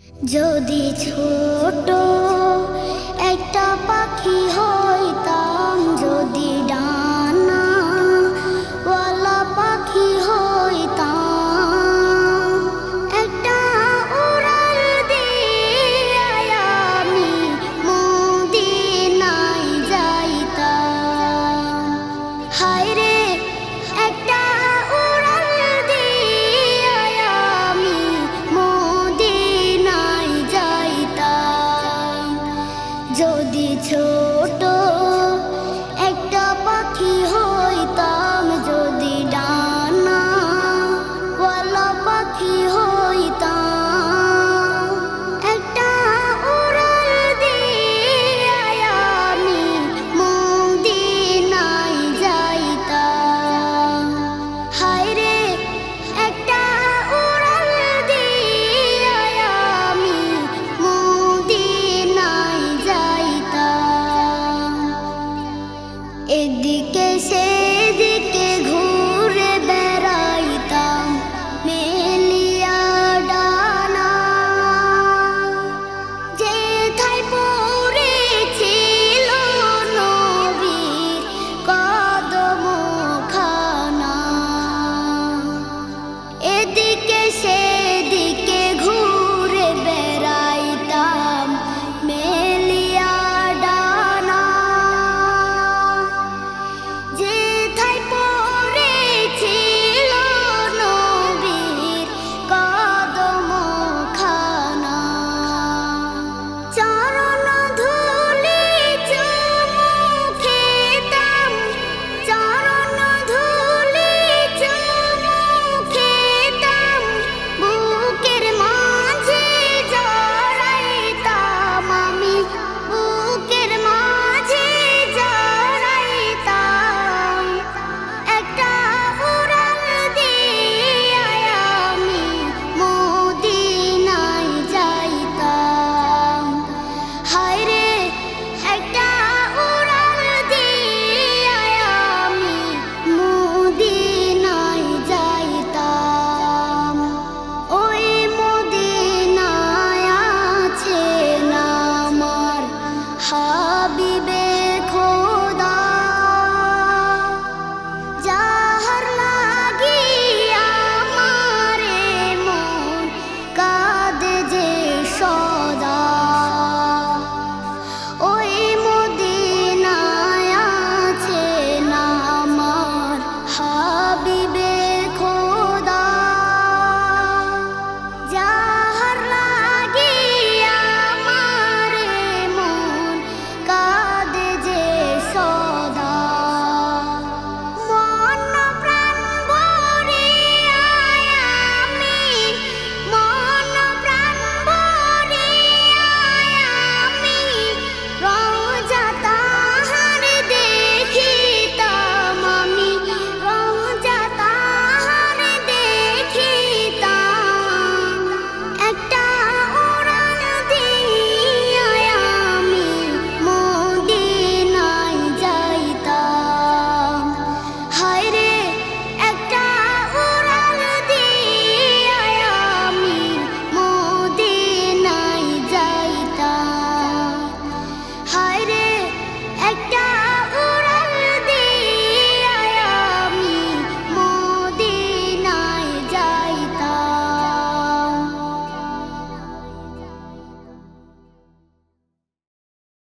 যদি ছোট একটা পাখি হইতাম, যদি ডানাওয়ালা পাখি হইতাম, একটা উড়াল দিয়ে আমি মদিনায় যাইতাম। হায়রে একটা উড়াল দিয়ে আমি মদিনায় যাইতাম। যদি ছোট একটা পাখি হইতাম, যদি ডানাওয়ালা পাখি হইতাম, একটা উড়াল দিয়ে আমি মদিনায় যাইতাম। হায়রে একটা উড়াল দিয়ে আমি মদিনায় যাইতাম। এদিকে সেদিকে ঘুরে বেড়াইতাম মেলিয়া ডানা, যেথায় পড়েছিল নবীর কদমখানা। এদিকে সেদিকে